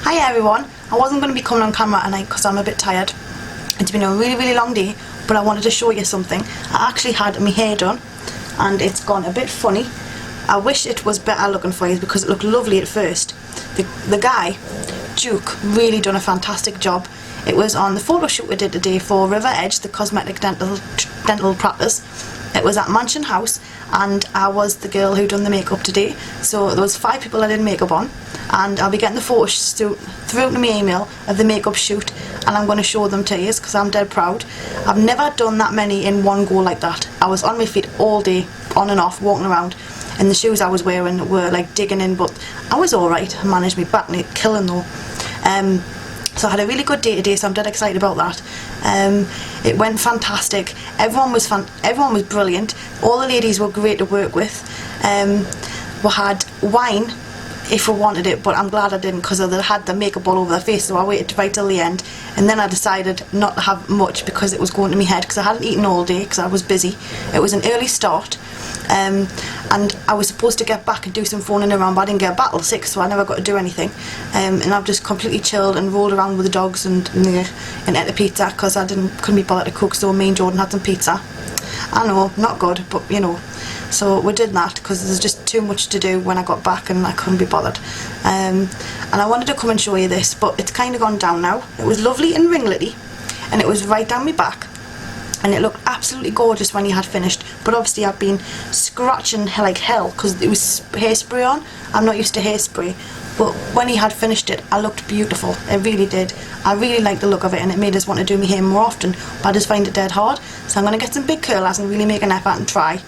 Hi everyone, I wasn't going to be coming on camera tonight because I'm a bit tired. It's been a really long day, but I wanted to show you something. I actually had my hair done and it's gone a bit funny. I wish it was better looking for you because it looked lovely at first. The guy, Duke, really done a fantastic job. It was on the photo shoot we did today for River Edge, the cosmetic dental practice. It was at Mansion House and I was the girl who done the makeup today. So there was 5 people I did makeup on, and I'll be getting the photos through to my email of the makeup shoot, and I'm going to show them to you because I'm dead proud. I've never done that many in one go like that. I was on my feet all day, on and off, walking around, and the shoes I was wearing were like digging in, but I was alright. I managed my back knee killing though. So I had a really good day today, so I'm dead excited about that. It went fantastic. Everyone was brilliant. All the ladies were great to work with. We had wine if we wanted it, but I'm glad I didn't because they had the makeup all over their face, so I waited right till the end, and then I decided not to have much because it was going to my head because I hadn't eaten all day because I was busy. It was an early start, and I was supposed to get back and do some phoning around, but I didn't get back till 6, so I never got to do anything. And I've just completely chilled and rolled around with the dogs and ate the pizza because I couldn't be bothered to cook, so me and Jordan had some pizza. I know, not good, but you know. So we did that because there's just too much to do when I got back and I couldn't be bothered. And I wanted to come and show you this, but it's kind of gone down now. It was lovely and ringlety, and it was right down my back, and it looked absolutely gorgeous when he had finished. But obviously I've been scratching like hell because it was hairspray on. I'm not used to hairspray, but when he had finished it, I looked beautiful. It really did. I really liked the look of it, and it made us want to do my hair more often, but I just find it dead hard. So I'm going to get some big curlers and really make an effort and try.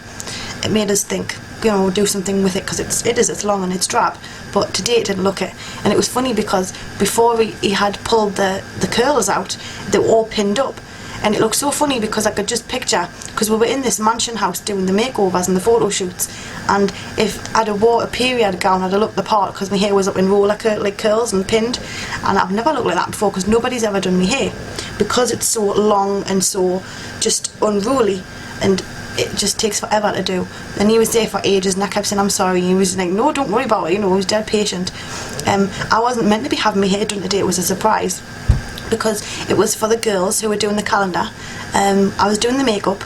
It made us think, you know, do something with it because it's long and it's drab, but today it didn't look it. And it was funny because before he had pulled the curls out, they were all pinned up, and it looked so funny because I could just picture, because we were in this mansion house doing the makeovers and the photo shoots, and if I'd have wore a period gown I'd have looked the part because my hair was up in roller like curls and pinned, and I've never looked like that before because nobody's ever done my hair because it's so long and so just unruly, and it just takes forever to do. And he was there for ages, and I kept saying I'm sorry, and he was like, no, don't worry about it, you know. He was dead patient. I wasn't meant to be having my hair done today. It was a surprise because it was for the girls who were doing the calendar. I was doing the makeup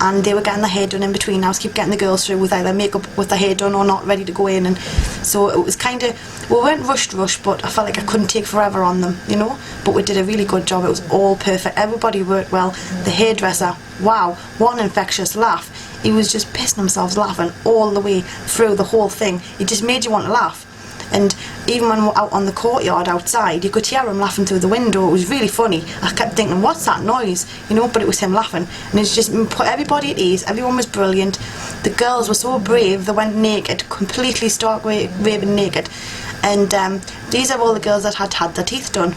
and they were getting their hair done in between. I was keep getting the girls through with either makeup with their hair done or not, ready to go in, and so it was kind of, we weren't rushed, but I felt like I couldn't take forever on them, you know. But we did a really good job. It was all perfect. Everybody worked well. The hairdresser, wow, what an infectious laugh. He was just pissing himself laughing all the way through the whole thing. It just made you want to laugh. And even when we were out on the courtyard outside, you could hear him laughing through the window. It was really funny. I kept thinking, what's that noise? You know, but it was him laughing. And it's just put everybody at ease. Everyone was brilliant. The girls were so brave. They went naked, completely stark raving naked. And these are all the girls that had their teeth done.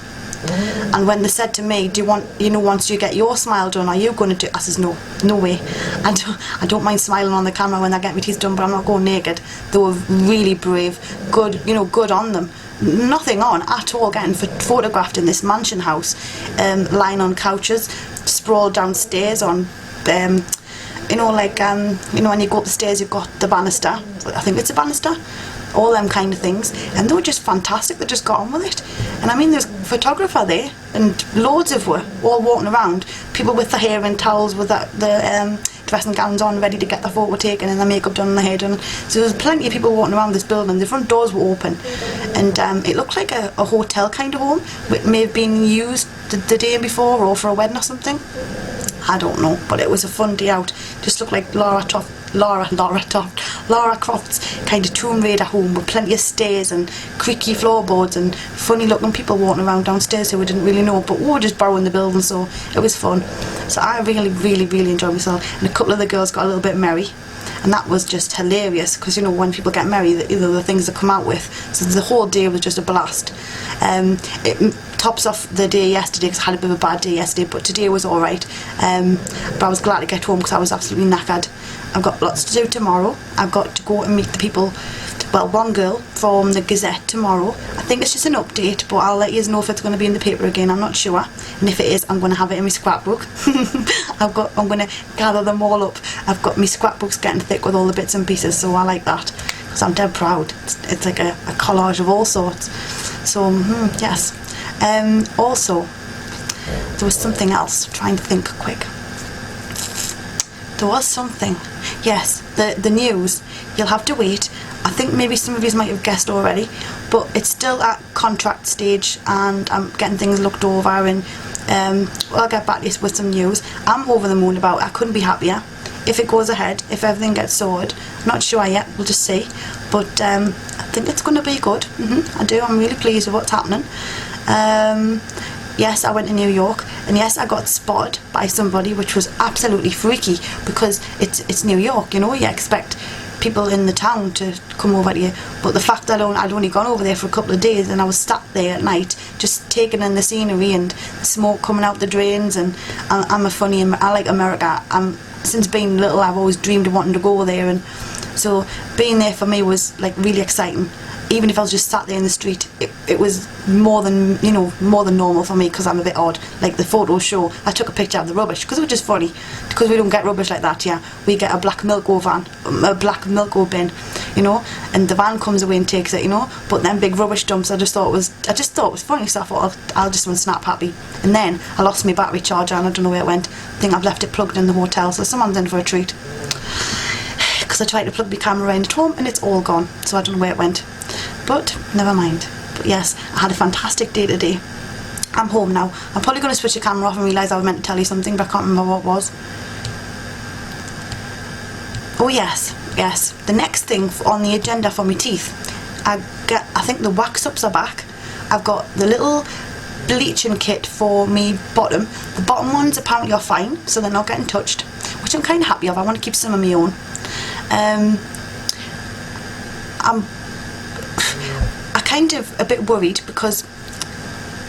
And when they said to me, do you want, you know, once you get your smile done, are you going to do, I says, no way. I don't mind smiling on the camera when I get my teeth done, but I'm not going naked. They were really brave, good, you know, good on them. Nothing on at all, getting photographed in this mansion house, lying on couches, sprawled downstairs on, you know, like, you know, when you go up the stairs you've got the banister, I think it's a banister, all them kind of things, and they were just fantastic. They just got on with it. And I mean, there's a photographer there, and loads of were all walking around, people with their hair in towels with the dressing gowns on, ready to get their photo taken and their makeup done and their hair done. So there was plenty of people walking around this building. The front doors were open, and it looked like a hotel kind of home. It may have been used the day before or for a wedding or something, I don't know, but it was a fun day out. Just looked like Lara Croft's kind of Tomb Raider home with plenty of stairs and creaky floorboards and funny looking people walking around downstairs who we didn't really know, but we were just borrowing the building, so it was fun. So I really enjoyed myself, and a couple of the girls got a little bit merry, and that was just hilarious because, you know, when people get merry, either the things they come out with. So the whole day was just a blast. It tops off the day yesterday because I had a bit of a bad day yesterday, but today was alright. But I was glad to get home because I was absolutely knackered. I've got lots to do tomorrow. I've got to go and meet the people, well, one girl from the Gazette tomorrow. I think it's just an update, but I'll let you know if it's going to be in the paper again. I'm not sure, and if it is, I'm going to have it in my scrapbook. I'm going to gather them all up. I've got my scrapbooks getting thick with all the bits and pieces, so I like that because I'm dead proud. It's like a collage of all sorts. So yes. Also, there was something else. Trying to think quick. There was something. Yes, the news. You'll have to wait. I think maybe some of you might have guessed already, but it's still at contract stage, and I'm getting things looked over, and I'll get back to you with some news. I'm over the moon about it. I couldn't be happier. If it goes ahead, if everything gets sorted, I'm not sure yet, we'll just see, but I think it's going to be good. I do. I'm really pleased with what's happening. Yes, I went to New York, and yes, I got spotted by somebody, which was absolutely freaky, because it's New York, you know. You expect people in the town to come over to you, but the fact that I'd only gone over there for a couple of days, and I was sat there at night just taking in the scenery and the smoke coming out the drains, and I like America. Since being little, I've always dreamed of wanting to go there, and so being there for me was like really exciting. Even if I was just sat there in the street, it was more than normal for me, because I'm a bit odd. Like the photos show, I took a picture of the rubbish, because it was just funny, because we don't get rubbish like that. Yeah, we get a black Milko bin, you know, and the van comes away and takes it, you know. But then big rubbish dumps, I just thought it was funny, so I thought I'll just want to snap happy. And then I lost my battery charger, and I don't know where it went. I think I've left it plugged in the hotel, so someone's in for a treat. Because I tried to plug my camera in at home, and it's all gone, so I don't know where it went. But never mind. But yes, I had a fantastic day today. I'm home now. I'm probably going to switch the camera off and realise I was meant to tell you something, but I can't remember what it was. Oh yes. The next thing on the agenda for my teeth, I think the wax ups are back. I've got the little bleaching kit for me bottom. The bottom ones apparently are fine, so they're not getting touched, which I'm kind of happy of. I want to keep some of my own. I'm kind of a bit worried, because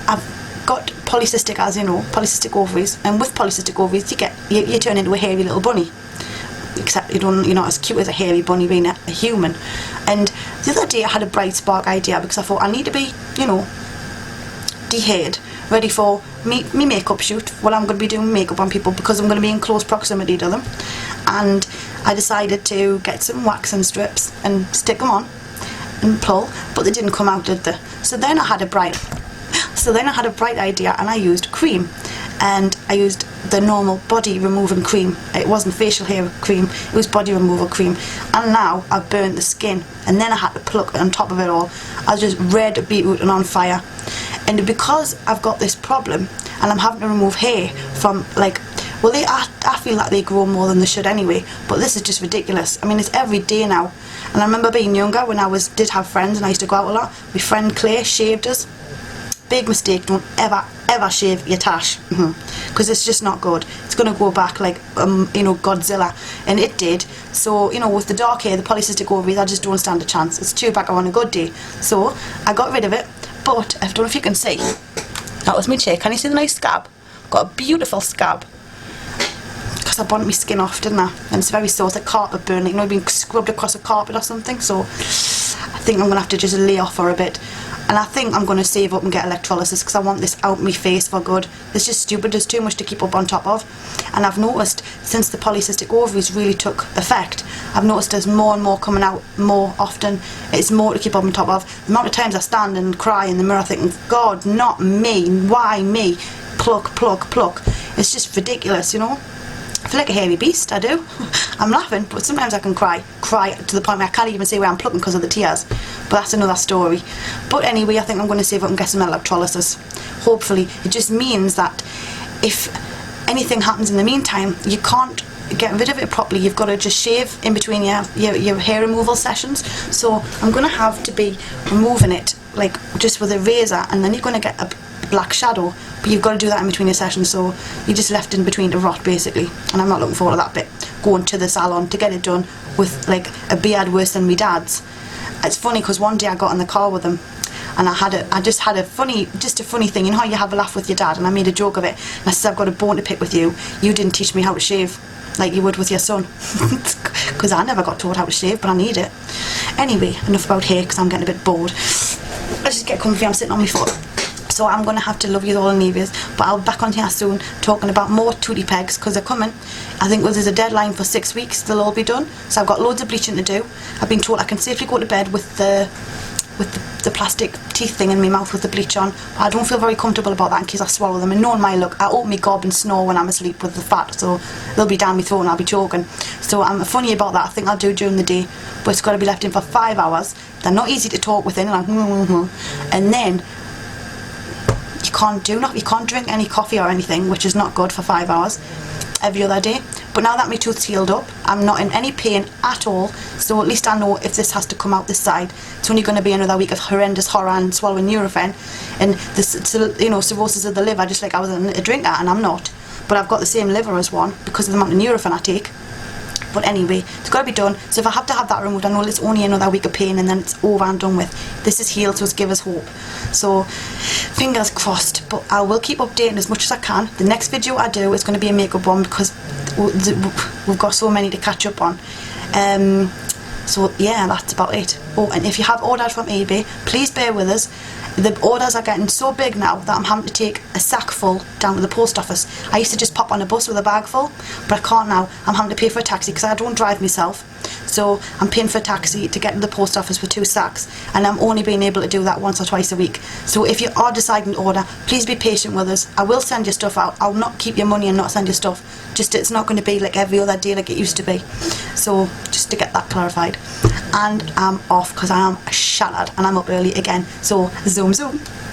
I've got polycystic, as you know, polycystic ovaries, and with polycystic ovaries you turn into a hairy little bunny, except you're not as cute as a hairy bunny being a human. And the other day I had a bright spark idea, because I thought I need to be, de-haired, ready for me makeup shoot. Well, I'm going to be doing makeup on people, because I'm going to be in close proximity to them, and I decided to get some waxing strips and stick them on and pull, but they didn't come out, did they? So then I had a bright idea, and I used cream, and I used the normal body removing cream. It wasn't facial hair cream, it was body removal cream, and now I've burnt the skin, and then I had to pluck on top of it all. I was just red beetroot and on fire. And because I've got this problem, and I'm having to remove hair from, I feel like they grow more than they should anyway, but this is just ridiculous. I mean, it's every day now. And I remember being younger, when I did have friends, and I used to go out a lot. My friend Claire shaved us. Big mistake, don't ever shave your tash, because it's just not good. It's going to go back like Godzilla, and it did. So with the dark hair, the polycystic ovaries, I just don't stand a chance. It's too back on a good day. So I got rid of it, but I don't know if you can see. That was my chair. Can you see the nice scab? Got a beautiful scab. I burnt my skin off, didn't I? And it's very sore. It's like carpet burning, being scrubbed across a carpet or something. So I think I'm going to have to just lay off for a bit. And I think I'm going to save up and get electrolysis, because I want this out my face for good. It's just stupid. There's too much to keep up on top of. And I've noticed, since the polycystic ovaries really took effect, I've noticed there's more and more coming out more often. It's more to keep up on top of. The amount of times I stand and cry in the mirror thinking, God, not me. Why me? Pluck. It's just ridiculous, I feel like a hairy beast, I do. I'm laughing, but sometimes I can cry to the point where I can't even say where I'm plucking because of the tears. But that's another story. But anyway, I think I'm going to save up and get some electrolysis. Hopefully. It just means that if anything happens in the meantime, you can't get rid of it properly. You've got to just shave in between your hair removal sessions. So I'm going to have to be removing it, like just with a razor, and then you're going to get a black shadow, but you've got to do that in between your sessions, so you're just left in between to rot basically. And I'm not looking forward to that bit, going to the salon to get it done with like a beard worse than my dad's. It's funny, because one day I got in the car with him, and I just had a funny thing. You know how you have a laugh with your dad, and I made a joke of it, and I said, I've got a bone to pick with you. You didn't teach me how to shave like you would with your son. Because I never got taught how to shave, but I need it. Anyway, enough about hair, because I'm getting a bit bored. Let's just get comfy. I'm sitting on my foot. So I'm going to have to love you all in areas, but I'll be back on here soon talking about more tootie pegs, because they're coming. I think there's a deadline for 6 weeks, they'll all be done. So I've got loads of bleaching to do. I've been told I can safely go to bed with the with the plastic teeth thing in my mouth with the bleach on. I don't feel very comfortable about that in case I swallow them. And knowing my look, I open my gob and snore when I'm asleep with the fat, so they'll be down my throat and I'll be choking. So I'm funny about that. I think I'll do during the day, but it's got to be left in for 5 hours. They're not easy to talk within, like, and then you can't drink any coffee or anything, which is not good for 5 hours every other day. But now that my tooth's healed up, I'm not in any pain at all, so at least I know if this has to come out this side, it's only going to be another week of horrendous horror and swallowing Nurofen and this, you know, cirrhosis of the liver, just like I was a drinker, and I'm not, but I've got the same liver as one because of the amount of Nurofen I take. But anyway, it's got to be done. So if I have to have that removed, I know it's only another week of pain and then it's over and done with. This is healed, so it's give us hope. So fingers crossed. But I will keep updating as much as I can. The next video I do is going to be a makeup one because we've got so many to catch up on. So yeah, that's about it. Oh, and if you have ordered from eBay, please bear with us. The orders are getting so big now that I'm having to take a sack full down to the post office. I used to just pop on a bus with a bag full, but I can't now. I'm having to pay for a taxi because I don't drive myself. So I'm paying for a taxi to get to the post office with 2 sacks, and I'm only being able to do that once or twice a week. So if you are deciding to order, please be patient with us. I will send your stuff out. I'll not keep your money and not send your stuff. Just it's not going to be like every other day like it used to be. So just to get that clarified. And I'm off because I am shattered and I'm up early again. So zoom zoom.